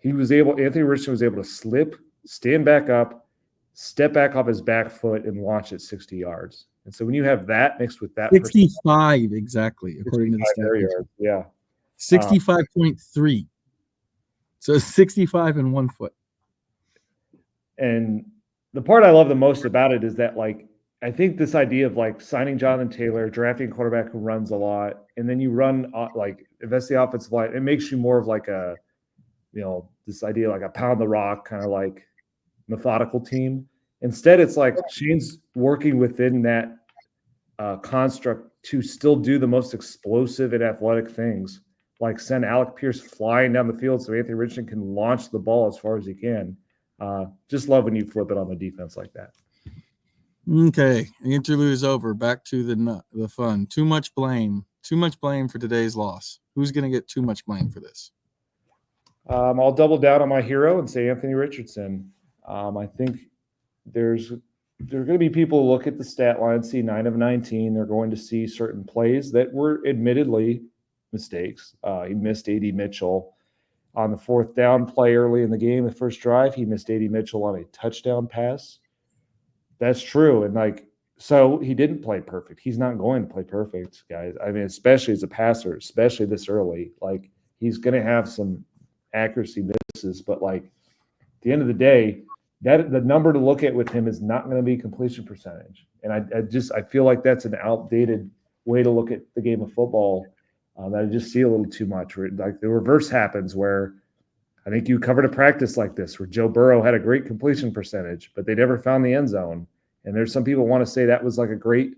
Anthony Richardson was able to slip, stand back up, step back off his back foot, and launch it 60 yards. And so when you have that mixed with that 65 exactly, according to the stat. Yeah. 65.3. So 65 in 1 foot. And the part I love the most about it is that, like, I think this idea of like signing Jonathan Taylor, drafting a quarterback who runs a lot, and then you run invest the offensive line, it makes you more of like a, this idea like a pound the rock kind of like methodical team. Instead, it's like Shane's working within that construct to still do the most explosive and athletic things, like send Alec Pierce flying down the field so Anthony Richardson can launch the ball as far as he can. Just love when you flip it on the defense like that. Okay, interlude is over. Back to the fun. Too much blame. Too much blame for today's loss. Who's going to get too much blame for this? I'll double down on my hero and say Anthony Richardson. I think there's going to be people who look at the stat line, see 9 of 19. They're going to see certain plays that were admittedly mistakes. He missed A.D. Mitchell on the 4th down play early in the game. The first drive, he missed A.D. Mitchell on a touchdown pass. That's true. And so he didn't play perfect. He's not going to play perfect, guys. I mean, especially as a passer, especially this early, like he's going to have some accuracy misses, but like at the end of the day, the number to look at with him is not going to be completion percentage. And I feel like that's an outdated way to look at the game of football that I just see a little too much. Like the reverse happens where I think you covered a practice like this where Joe Burrow had a great completion percentage, but they never found the end zone. And there's some people want to say that was like a great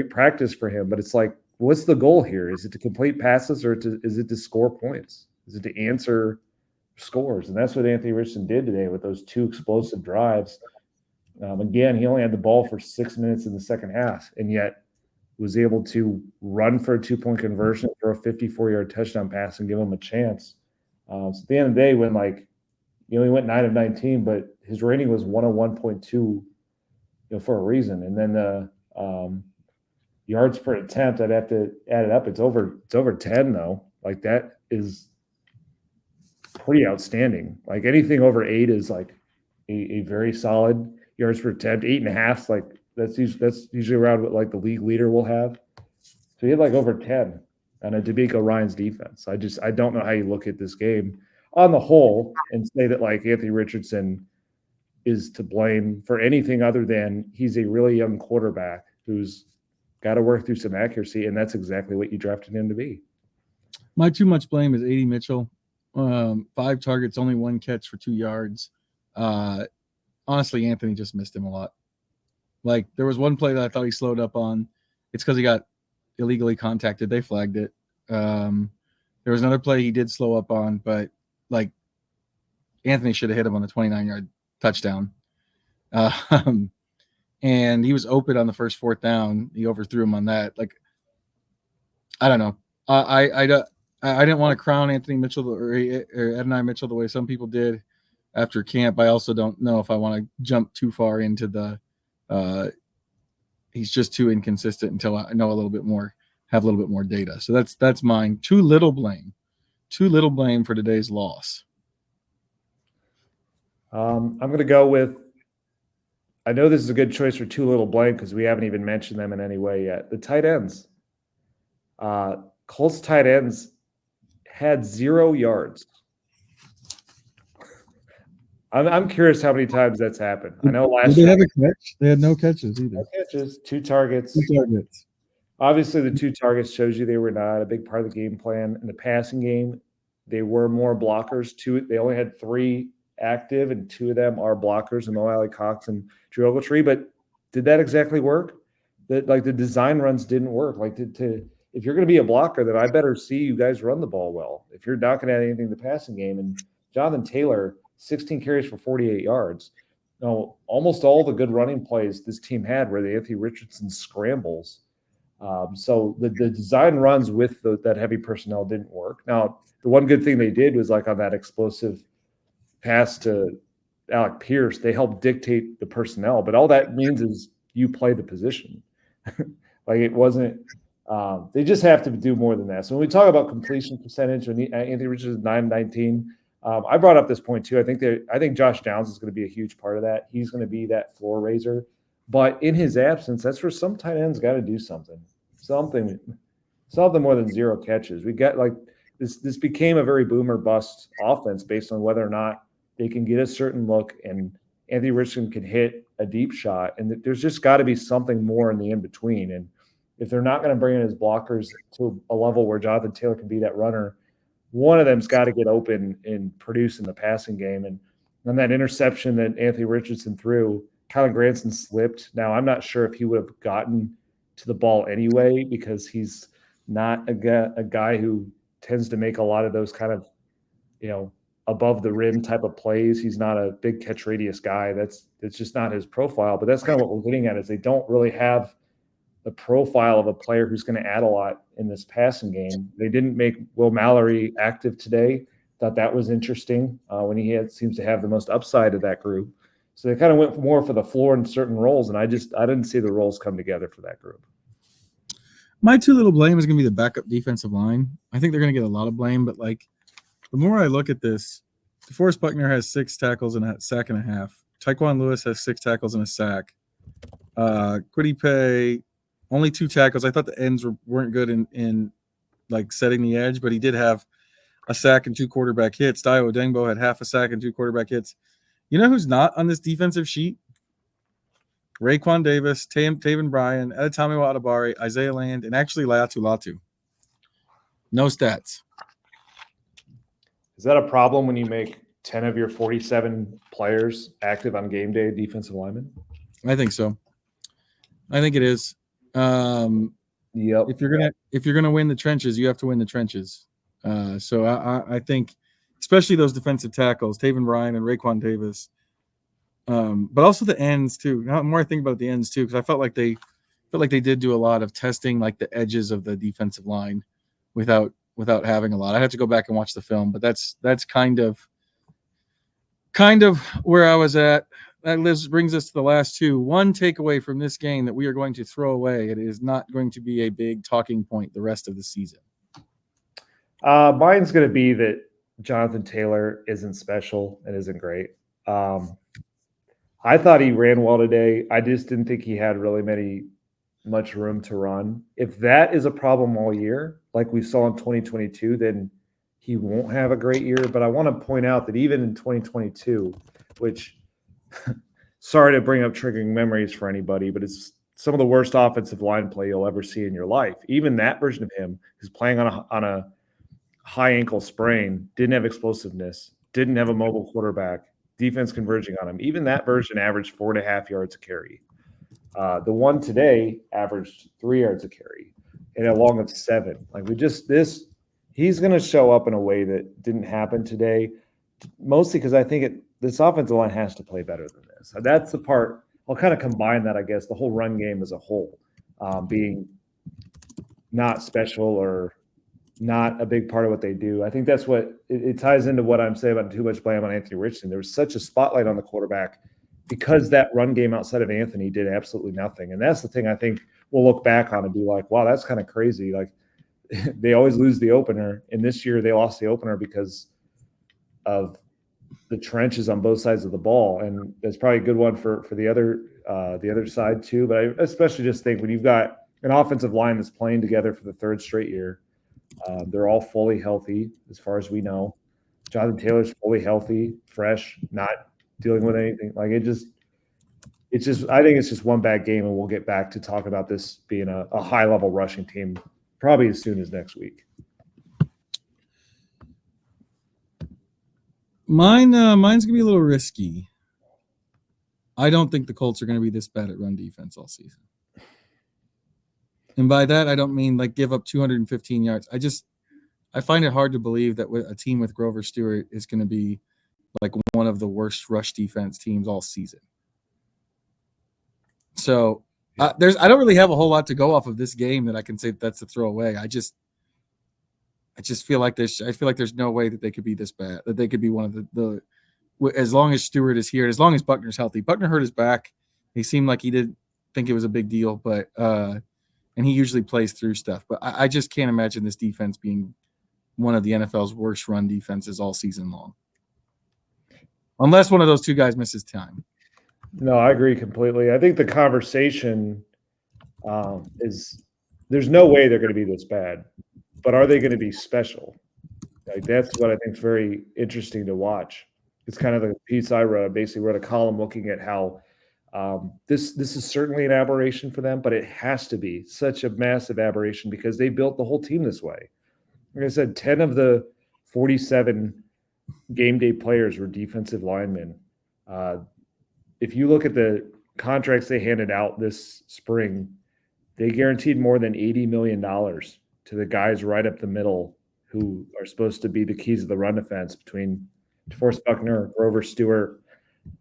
practice for him. But it's like, what's the goal here? Is it to complete passes or is it to score points? Is it to answer scores? And that's what Anthony Richardson did today with those 2 explosive drives. Again, he only had the ball for 6 minutes in the second half, and yet was able to run for a 2-point conversion, throw a 54-yard touchdown pass, and give him a chance. So at the end of the day, when he went 9 of 19, but his rating was 101.2, for a reason. And then the yards per attempt, I'd have to add it up. It's over 10 though. Like that is pretty outstanding. Like anything over 8 is like a very solid yards per attempt. 8.5, like that's usually around what like the league leader will have. So he had like over 10 on a D'Amico Ryan's defense. I don't know how you look at this game on the whole and say that like Anthony Richardson is to blame for anything other than he's a really young quarterback who's got to work through some accuracy, and that's exactly what you drafted him to be. My too much blame is A.D. Mitchell. 5 targets, only 1 catch for 2 yards. Honestly, Anthony just missed him a lot. Like there was one play that I thought he slowed up on. It's because he got illegally contacted. They flagged it. There was another play he did slow up on, but like Anthony should have hit him on the 29-yard touchdown. And he was open on the first 4th down. He overthrew him on that. Like, I don't know. I didn't want to crown Anthony Mitchell or Adonai Mitchell the way some people did after camp. I also don't know if I want to jump too far into the he's just too inconsistent until I know a little bit more, have a little bit more data. So that's mine. Too little blame for today's loss. I'm going to go with, I know this is a good choice for too little blame because we haven't even mentioned them in any way yet. The tight ends. Colts tight ends had 0 yards. I'm curious how many times that's happened. I know last Did they year have a catch? They had no catches either. no catches, 2 targets. 2 targets. Obviously, the 2 targets shows you they were not a big part of the game plan. In the passing game, they were more blockers. They only had 3 active, and 2 of them are blockers, and Alec Cox and Drew Ogletree. But did that exactly work? The design runs didn't work. If you're going to be a blocker, then I better see you guys run the ball well. If you're not going to add anything to the passing game, and Jonathan Taylor, 16 carries for 48 yards. No, almost all the good running plays this team had were the Anthony Richardson scrambles. So the design runs with that heavy personnel didn't work. Now, the one good thing they did was like on that explosive pass to Alec Pierce, they helped dictate the personnel, but all that means is you play the position. Like it wasn't. They just have to do more than that. So when we talk about completion percentage, when Anthony Richardson is 9-19, I brought up this point too. I think Josh Downs is going to be a huge part of that. He's going to be that floor raiser. But in his absence, that's where some tight ends got to do something more than 0 catches. We got like this became a very boomer bust offense based on whether or not they can get a certain look and Anthony Richardson can hit a deep shot. And there's just got to be something more in the in-between. And if they're not going to bring in his blockers to a level where Jonathan Taylor can be that runner, one of them's got to get open and produce in the passing game. And on that interception that Anthony Richardson threw, Kylan Granson slipped. Now, I'm not sure if he would have gotten to the ball anyway because he's not a guy who tends to make a lot of those kind of, above the rim type of plays. He's not a big catch radius guy. That's just not his profile. But that's kind of what we're getting at is they don't really have the profile of a player who's going to add a lot in this passing game. They didn't make Will Mallory active today. Thought that was interesting when he seems to have the most upside of that group. So they kind of went more for the floor in certain roles, and I didn't see the roles come together for that group. My 2 little blame is going to be the backup defensive line. I think they're going to get a lot of blame, but like the more I look at this, DeForest Buckner has 6 tackles and a sack and a half. Tyquan Lewis has 6 tackles and a sack. Kwity Paye, only 2 tackles. I thought the ends weren't good in like setting the edge, but he did have a sack and 2 quarterback hits. Dayo Odengbo had half a sack and 2 quarterback hits. You know who's not on this defensive sheet? Raekwon Davis, Taven Bryan, Adetomiwa Adebawore, Isaiah Land, and actually Laiatu Latu. No stats. Is that a problem when you make 10 of your 47 players active on game day defensive linemen? I think so. I think it is. Yep. If you're gonna win the trenches, you have to win the trenches. So I think, especially those defensive tackles, Taven Bryan and Raekwon Davis, but also the ends too. The more I think about the ends too, because I felt like they did do a lot of testing, like the edges of the defensive line, without having a lot. I had to go back and watch the film, but that's kind of where I was at. That brings us to the last 2. One takeaway from this game that we are going to throw away. It is not going to be a big talking point the rest of the season. Mine's going to be that Jonathan Taylor isn't special and isn't great. I thought he ran well today. I just didn't think he had really much room to run. If that is a problem all year, like we saw in 2022, then he won't have a great year. But I want to point out that even in 2022, which sorry to bring up triggering memories for anybody, but it's some of the worst offensive line play you'll ever see in your life. Even that version of him, who's playing on a high ankle sprain, didn't have explosiveness, didn't have a mobile quarterback, defense converging on him. Even that version averaged 4.5 yards a carry. The one today averaged 3 yards a carry and a long of 7. Like he's going to show up in a way that didn't happen today, mostly because I think this offensive line has to play better than this. So that's the part. I'll kind of combine that, I guess, the whole run game as a whole being not special or not a big part of what they do. I think that's what it ties into what I'm saying about too much blame on Anthony Richardson. There was such a spotlight on the quarterback because that run game outside of Anthony did absolutely nothing. And that's the thing I think we'll look back on and be like, wow, that's kind of crazy. Like they always lose the opener. And this year they lost the opener because of the trenches on both sides of the ball. And that's probably a good one for the other side too. But I especially just think when you've got an offensive line that's playing together for the 3rd straight year, they're all fully healthy as far as we know. Jonathan Taylor's fully healthy, fresh, not dealing with anything. Like it's just I think it's just one bad game, and we'll get back to talk about this being a high level rushing team probably as soon as next week. Mine's gonna be a little risky. I don't think the Colts are gonna be this bad at run defense all season. And by that, I don't mean like give up 215 yards. I find it hard to believe that a team with Grover Stewart is going to be like one of the worst rush defense teams all season. So I don't really have a whole lot to go off of this game that I can say that's a throwaway. I just feel like there's no way that they could be this bad, that they could be one of the as long as Stewart is here, as long as Buckner's healthy. Buckner hurt his back. He seemed like he didn't think it was a big deal, but and he usually plays through stuff. But I just can't imagine this defense being one of the NFL's worst run defenses all season long. Unless one of those two guys misses time. No, I agree completely. I think the conversation is there's no way they're going to be this bad, but are they going to be special? Like that's what I think is very interesting to watch. It's kind of the piece I wrote. I basically wrote a column looking at how this is certainly an aberration for them, but it has to be such a massive aberration because they built the whole team this way. Like I said, 10 of the 47 game day players were defensive linemen. If you look at the contracts they handed out this spring, they guaranteed more than $80 million to the guys right up the middle who are supposed to be the keys of the run defense between DeForest Buckner, Grover Stewart,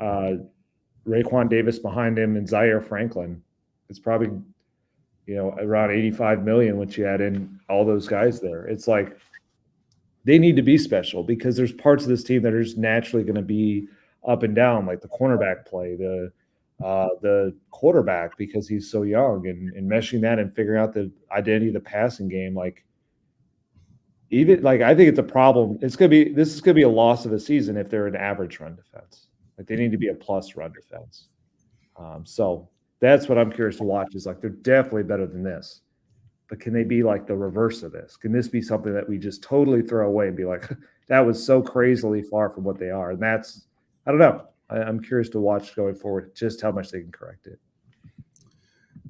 Raekwon Davis behind him, and Zaire Franklin. It's probably, around $85 million once you add in all those guys there. It's like they need to be special because there's parts of this team that are just naturally going to be up and down, like the cornerback play, the quarterback because he's so young, and meshing that and figuring out the identity of the passing game. Like even like I think it's a problem. This is gonna be a loss of a season if they're an average run defense. Like they need to be a plus run defense. So that's what I'm curious to watch. Is like they're definitely better than this, but can they be like the reverse of this? Can this be something that we just totally throw away and be like, that was so crazily far from what they are? And that's, I don't know. I'm curious to watch going forward just how much they can correct it.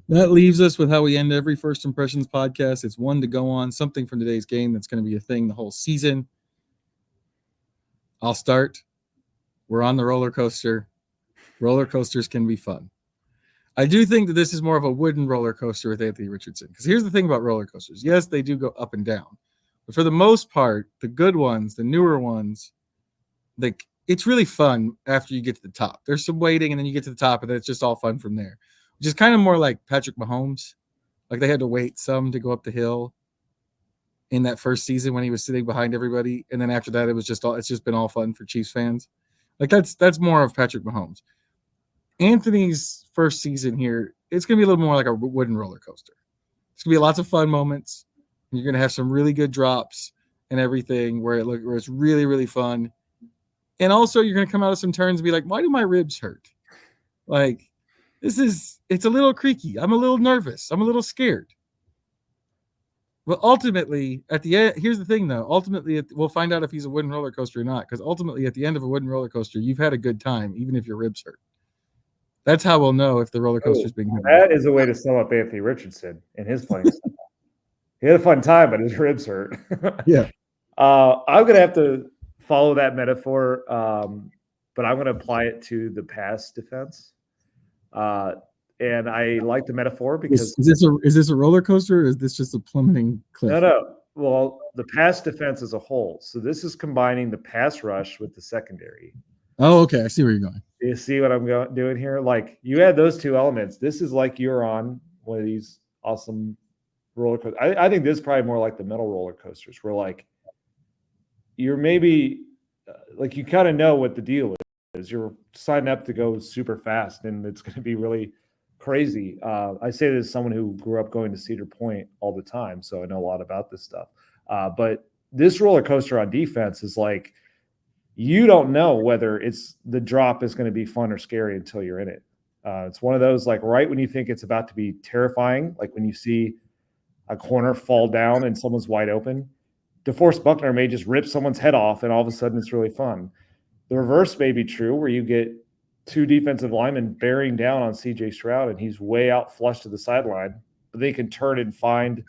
That leaves us with how we end every First Impressions podcast. It's one to go on, something from today's game that's going to be a thing the whole season. I'll start. We're on the roller coaster. Roller coasters can be fun. I do think that this is more of a wooden roller coaster with Anthony Richardson. Because here's the thing about roller coasters. Yes, they do go up and down. But for the most part, the good ones, the newer ones, it's really fun after you get to the top. There's some waiting, and then you get to the top, and then it's just all fun from there. Which is kind of more like Patrick Mahomes. Like they had to wait some to go up the hill in that first season when he was sitting behind everybody. And then after that, it's just been all fun for Chiefs fans. Like that's more of Patrick Mahomes. Anthony's first season here, it's going to be a little more like a wooden roller coaster. It's going to be lots of fun moments. And you're going to have some really good drops and everything where it's really, really fun. And also you're going to come out of some turns and be like, why do my ribs hurt? Like it's a little creaky. I'm a little nervous. I'm a little scared. But ultimately, at the end, here's the thing, though. Ultimately, we'll find out if he's a wooden roller coaster or not. Because ultimately, at the end of a wooden roller coaster, you've had a good time, even if your ribs hurt. That's how we'll know if the roller coaster is being hurt. That is a way to sum up Anthony Richardson in his playing style. He had a fun time, but his ribs hurt. Yeah. I'm going to have to follow that metaphor, but I'm going to apply it to the pass defense. And I like the metaphor because is this a roller coaster or is this just a plummeting cliff? No. Well, the pass defense as a whole. So this is combining the pass rush with the secondary. Oh, okay. I see where you're going. You see what I'm doing here? Like you add those two elements. This is like you're on one of these awesome roller coasters. I think this is probably more like the metal roller coasters where like you're maybe like you kind of know what the deal is. You're signing up to go super fast and it's going to be really crazy. I say this as someone who grew up going to Cedar Point all the time, so I know a lot about this stuff. But this roller coaster on defense is like you don't know whether the drop is going to be fun or scary until you're in it. It's one of those like right when you think it's about to be terrifying, like when you see a corner fall down and someone's wide open. DeForest Buckner may just rip someone's head off, and all of a sudden it's really fun. The reverse may be true, where you get 2 defensive linemen bearing down on C.J. Stroud, and he's way out flush to the sideline. But they can turn and find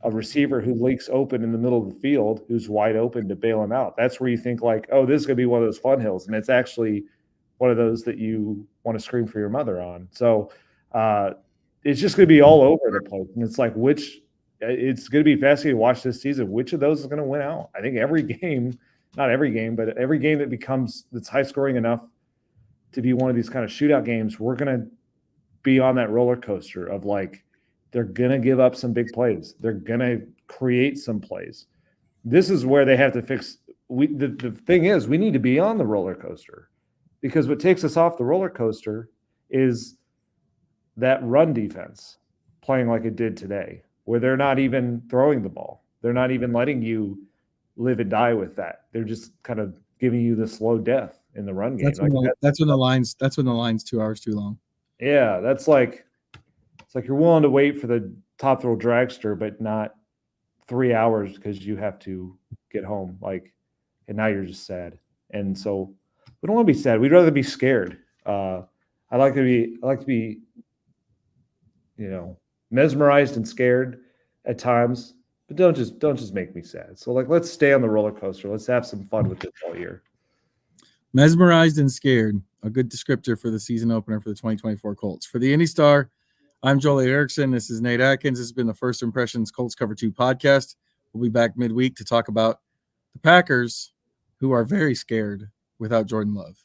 a receiver who leaks open in the middle of the field, who's wide open to bail him out. That's where you think like, oh, this is going to be one of those fun hills. And it's actually one of those that you want to scream for your mother on. So it's just going to be all over the place. And it's like, it's going to be fascinating to watch this season. Which of those is going to win out? I think every game, not every game, but every game that's high scoring enough to be one of these kind of shootout games, we're going to be on that roller coaster of like, they're going to give up some big plays. They're going to create some plays. This is where they have to fix. The thing is, we need to be on the roller coaster, because what takes us off the roller coaster is that run defense playing like it did today, where they're not even throwing the ball. They're not even letting you live and die with that. They're just kind of giving you the slow death in the run game. That's when the line's 2 hours too long. Yeah, that's like, it's like you're willing to wait for the top throw dragster, but not 3 hours because you have to get home. Like, and now you're just sad. And so we don't want to be sad. We'd rather be scared. I like to be, mesmerized and scared at times, but don't just make me sad. So like, let's stay on the roller coaster. Let's have some fun with this all year. Mesmerized and scared, a good descriptor for the season opener for the 2024 Colts. For the IndyStar, I'm Joel Erickson. This is Nate Atkins. This has been the First Impressions Colts Cover-2 Podcast. We'll be back midweek to talk about the Packers, who are very scared without Jordan Love.